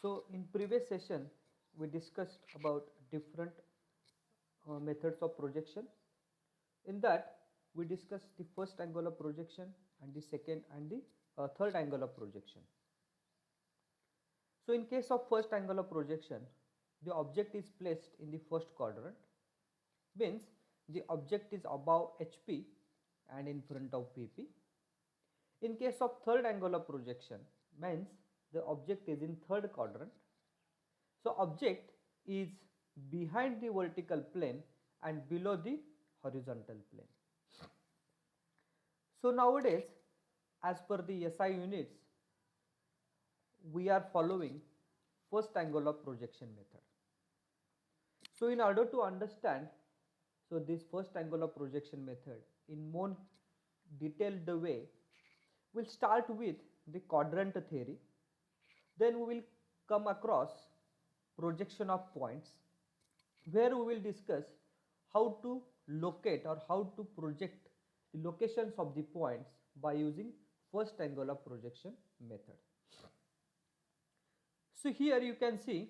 So in previous session we discussed about different methods of projection. In that we discussed the first angle of projection and the second and the third angle of projection. So in case of first angle of projection, the object is placed in the first quadrant, means the object is above HP and in front of VP. In case of third angle of projection, means the object is in third quadrant. So object is behind the vertical plane and below the horizontal plane. So nowadays, as per the SI units, we are following first angle of projection method. So in order to understand this first angle of projection method in more detailed way, we'll start with the quadrant theory. Then we will come across projection of points, where we will discuss how to locate or how to project the locations of the points by using first angle of projection method. So here you can see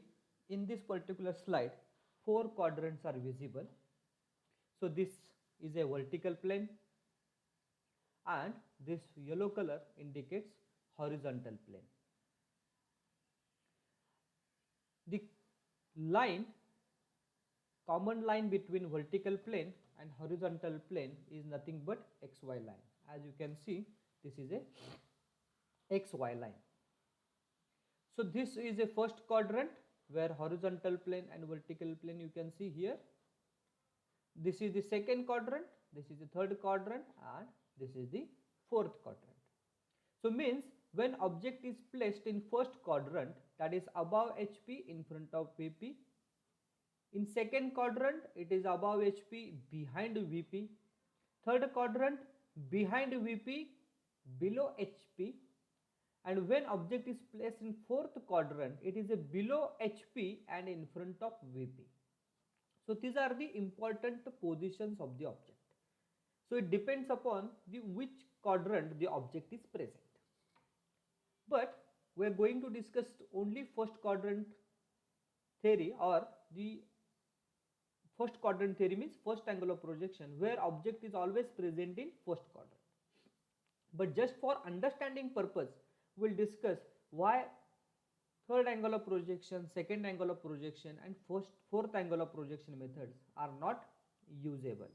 in this particular slide 4 quadrants are visible. So this is a vertical plane and this yellow color indicates horizontal plane. The line, common line between vertical plane and horizontal plane is nothing but XY line. As you can see, this is a XY line. So this is a first quadrant where horizontal plane and vertical plane you can see here. This is the second quadrant, this is the third quadrant and this is the fourth quadrant. So means when object is placed in first quadrant, that is above HP in front of VP. In second quadrant it is above HP behind VP. Third quadrant behind VP below HP. And when object is placed in fourth quadrant, it is a below HP and in front of VP. So these are the important positions of the object. So it depends upon which quadrant the object is present. But we are going to discuss only first quadrant theory, or the first quadrant theory means first angle of projection, where object is always present in first quadrant. But just for understanding purpose, we will discuss why third angle of projection, second angle of projection and fourth angle of projection methods are not usable.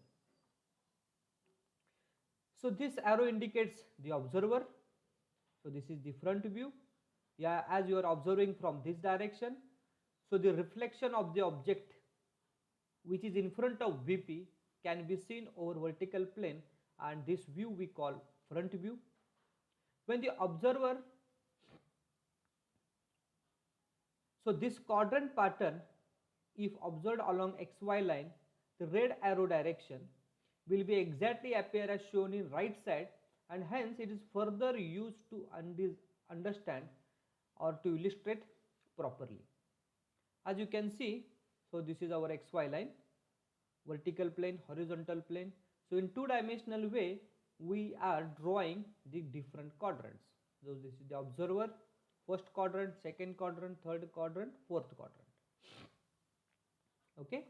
So this arrow indicates the observer. So this is the front view. Yeah, as you are observing from this direction, so the reflection of the object which is in front of VP can be seen over vertical plane, and this view we call front view. When the observer, so this quadrant pattern, if observed along XY line, the red arrow direction will be exactly appear as shown in right side, and hence it is further used to understand or to illustrate properly. As you can see, so this is our XY line, vertical plane, horizontal plane. So in two-dimensional way we are drawing the different quadrants. So this is the observer, first quadrant, second quadrant, third quadrant, fourth quadrant. Okay.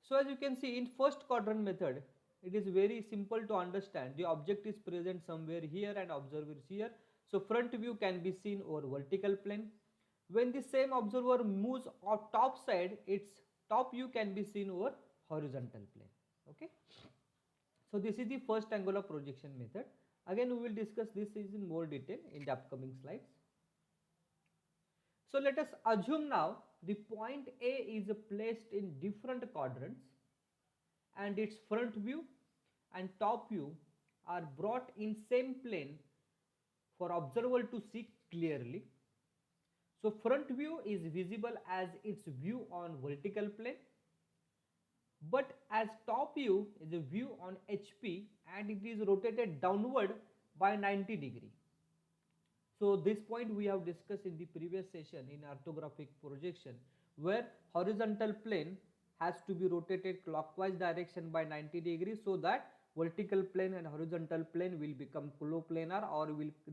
So as you can see in first quadrant method, it is very simple to understand. The object is present somewhere here and observer is here. So front view can be seen over vertical plane. When the same observer moves on top side, its top view can be seen over horizontal plane. Okay. So this is the first angle of projection method. Again we will discuss this in more detail in the upcoming slides. So let us assume now the point A is placed in different quadrants and its front view and top view are brought in same plane for observer to see clearly. So front view is visible as its view on vertical plane, but as top view is a view on HP and it is rotated downward by 90 degree. So this point we have discussed in the previous session in orthographic projection, where horizontal plane has to be rotated clockwise direction by 90 degrees, so that vertical plane and horizontal plane will become coplanar, or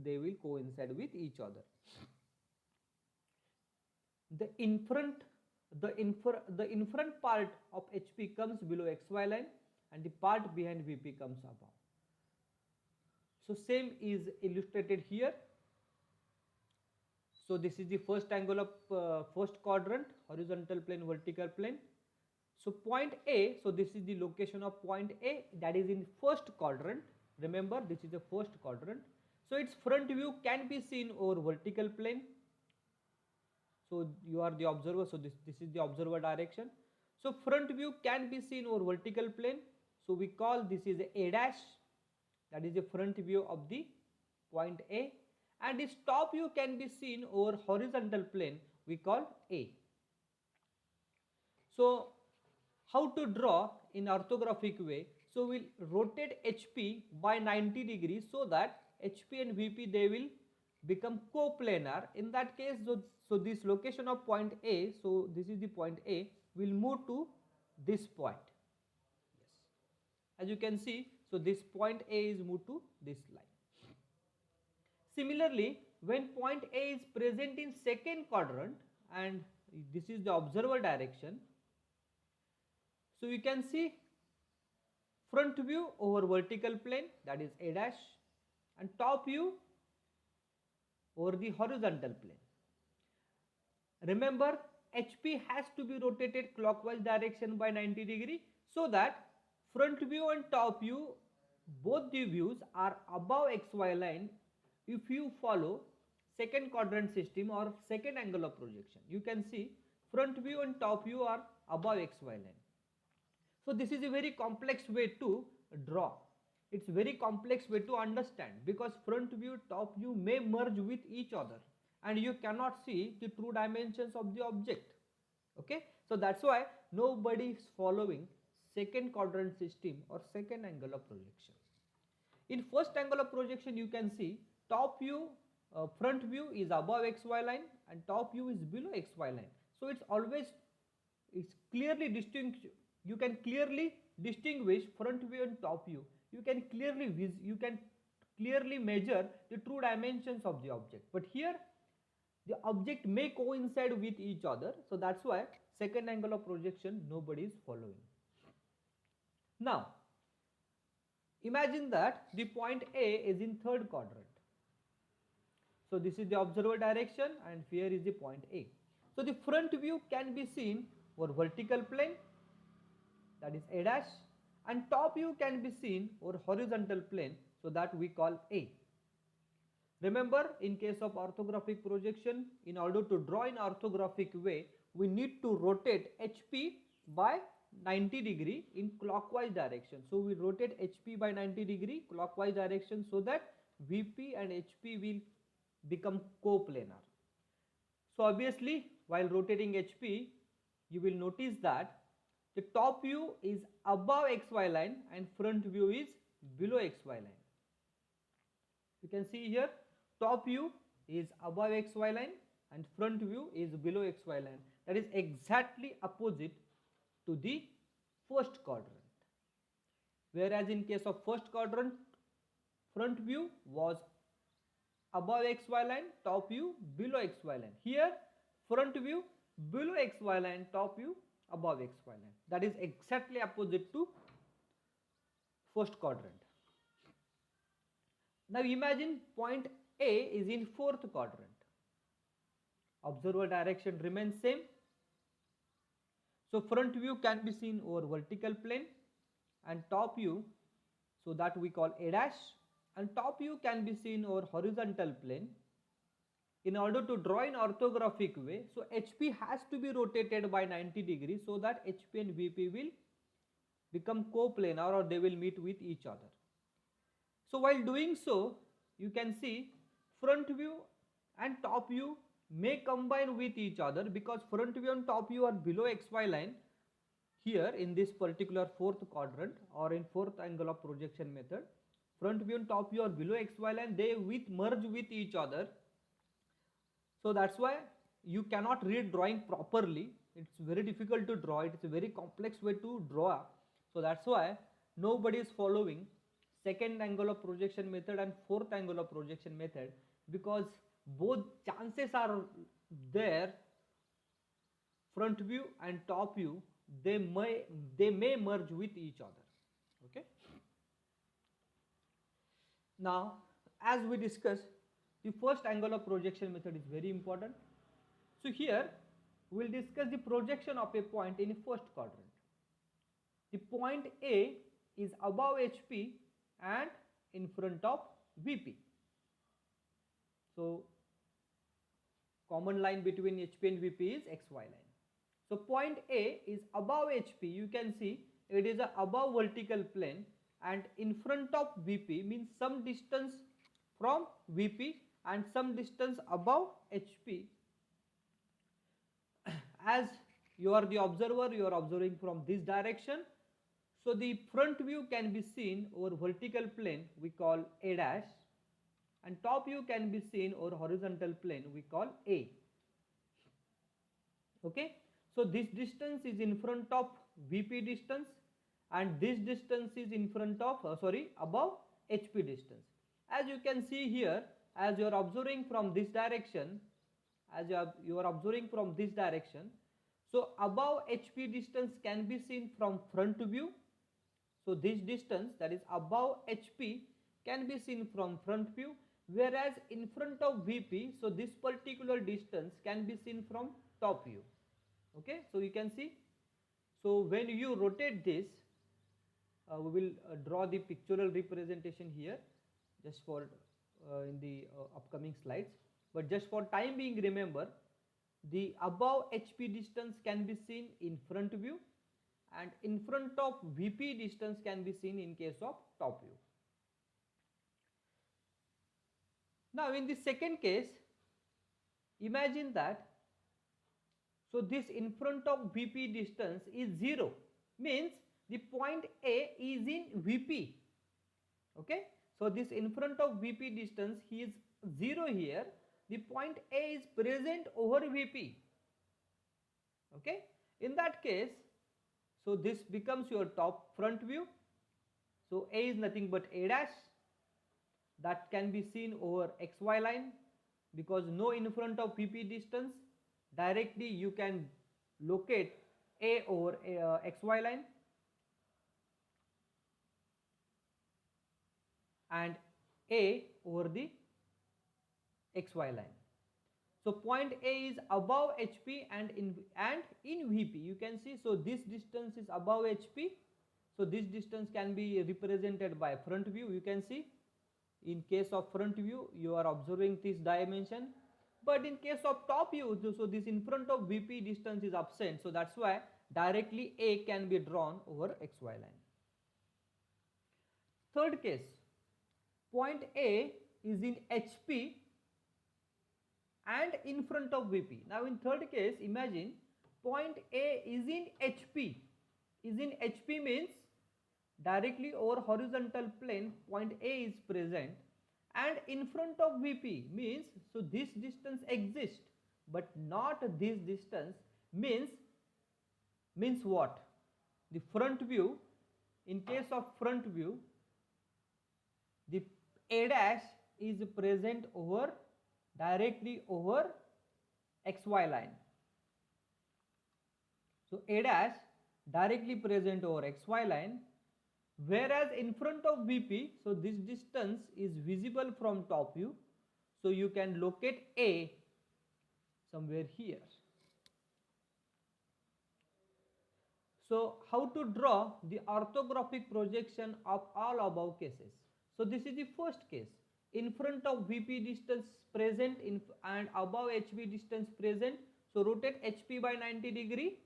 they will coincide with each other. the inferent part of HP comes below XY line and the part behind VP comes above. So same is illustrated here. So this is the first angle of first quadrant, horizontal plane, vertical plane. So point A, so this is the location of point A, that is in first quadrant. Remember, this is the first quadrant. So its front view can be seen over vertical plane. So you are the observer, so this is the observer direction. So front view can be seen over vertical plane. So we call this is A dash, that is the front view of the point A, and its top view can be seen over horizontal plane, we call A. So how to draw in orthographic way? So we'll rotate HP by 90 degrees so that HP and VP, they will become coplanar. In that case, so this location of point A, so this is the point A, will move to this point. Yes. As you can see, so this point A is moved to this line. Similarly, when point A is present in second quadrant and this is the observer direction, so you can see front view over vertical plane, that is A dash, and top view over the horizontal plane. Remember, HP has to be rotated clockwise direction by 90 degree so that front view and top view, both the views are above XY line if you follow second quadrant system or second angle of projection. You can see front view and top view are above XY line. So this is a very complex way to draw. It's very complex way to understand because front view, top view may merge with each other and you cannot see the true dimensions of the object. Okay, so that's why nobody is following second quadrant system or second angle of projection. In first angle of projection, you can see top view, front view is above XY line and top view is below XY line. So it's clearly distinct. You can clearly distinguish front view and top view. You can clearly measure the true dimensions of the object. But here the object may coincide with each other. So that's why second angle of projection nobody is following. Now imagine that the point A is in third quadrant. So this is the observer direction and here is the point A. So the front view can be seen over vertical plane, that is A dash, and top view can be seen over horizontal plane, so that we call A. Remember, in case of orthographic projection, in order to draw in orthographic way, we need to rotate HP by 90 degree in clockwise direction. So we rotate HP by 90 degree clockwise direction so that VP and HP will become coplanar. So obviously, while rotating HP, you will notice that the top view is above XY line and front view is below XY line. You can see here, top view is above XY line and front view is below XY line. That is exactly opposite to the first quadrant. Whereas in case of first quadrant, front view was above XY line, top view below XY line. Here, front view below XY line, top view above XY line. That is exactly opposite to first quadrant. Now imagine point A is in fourth quadrant. Observer direction remains same. So front view can be seen over vertical plane and top view, so that we call A dash, and top view can be seen over horizontal plane. In order to draw in orthographic way, so HP has to be rotated by 90 degrees so that HP and VP will become coplanar or they will meet with each other. So while doing so, you can see front view and top view may combine with each other because front view and top view are below XY line here in this particular fourth quadrant or in fourth angle of projection method. Front view and top view are below XY line, they merge with each other. So that's why you cannot read drawing properly. It's very difficult to draw. It's a very complex way to draw. So that's why nobody is following second angle of projection method and fourth angle of projection method, because both chances are there front view and top view, they may merge with each other. Okay. Now, as we discussed, the first angle of projection method is very important. So here we will discuss the projection of a point in a first quadrant. The point A is above HP and in front of VP. So common line between HP and VP is XY line. So point A is above HP. You can see it is above vertical plane, and in front of VP means some distance from VP and some distance above HP. As you are the observer, you are observing from this direction. So the front view can be seen over vertical plane, we call A dash, and top view can be seen over horizontal plane, we call A. Okay. So this distance is in front of VP distance, and this distance is in front of above HP distance. As you can see here, as you are observing from this direction, so above HP distance can be seen from front view. So this distance, that is above HP, can be seen from front view, whereas in front of VP, so this particular distance can be seen from top view. Okay, so you can see. So when you rotate this, we will draw the pictorial representation here just for in the upcoming slides. But just for time being, remember the above HP distance can be seen in front view, and in front of VP distance can be seen in case of top view. Now in the second case, imagine that, so this in front of VP distance is 0, means the point A is in VP. Okay, so this in front of VP distance, he is 0 here, the point A is present over VP. Okay, in that case, so this becomes your top front view. So A is nothing but A dash, that can be seen over XY line, because no in front of VP distance, directly you can locate A over XY line, and A over the XY line. So point A is above HP and in VP. You can see, so this distance is above HP. So this distance can be represented by front view. You can see, in case of front view, you are observing this dimension. But in case of top view, so this in front of VP distance is absent. So that's why directly A can be drawn over XY line. Third case, point A is in HP and in front of VP. Now in third case, imagine point A is in HP. Is in HP means directly over horizontal plane point A is present, and in front of VP means, so this distance exists but not this distance, means what? The front view, in case of front view, the A dash is present over directly over XY line. So A dash directly present over XY line, whereas in front of VP, so this distance is visible from top view, so you can locate A somewhere here. So how to draw the orthographic projection of all above cases? So this is the first case. In front of VP distance present and above HP distance present, so rotate HP by 90 degree.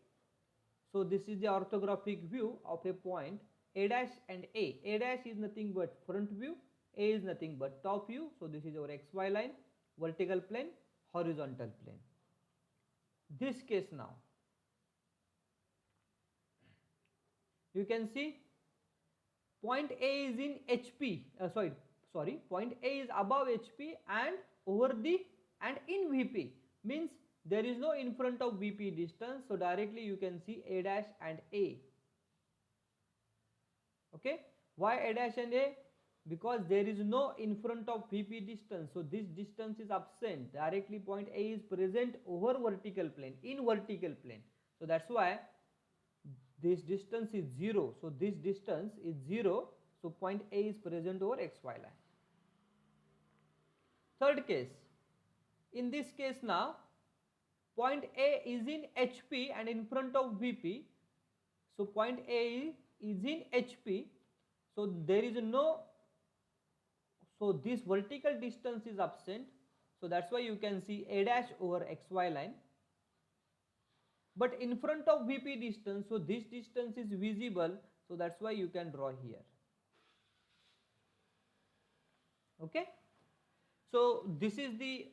So this is the orthographic view of a point A dash and A. A dash is nothing but front view, A is nothing but top view. So this is our XY line, vertical plane, horizontal plane. This case now, you can see point A is in HP, point A is above HP and over the and in VP, means there is no in front of VP distance, so directly you can see A dash and A. Okay, why A dash and A? Because there is no in front of VP distance, so this distance is absent. Directly point A is present over vertical plane, in vertical plane. So that's why this distance is 0. So this distance is 0. So point A is present over xy line. Third case, in this case now, point A is in HP and in front of VP. So point A is in HP. So there is no, so this vertical distance is absent. So that's why you can see A dash over xy line. But in front of VP distance, so this distance is visible. So that's why you can draw here. Okay. So this is the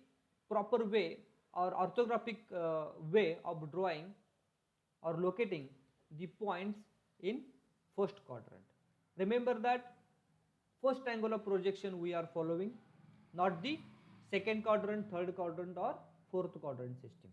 proper way or orthographic way of drawing or locating the points in first quadrant. Remember that first angle of projection we are following, not the second quadrant, third quadrant or fourth quadrant system.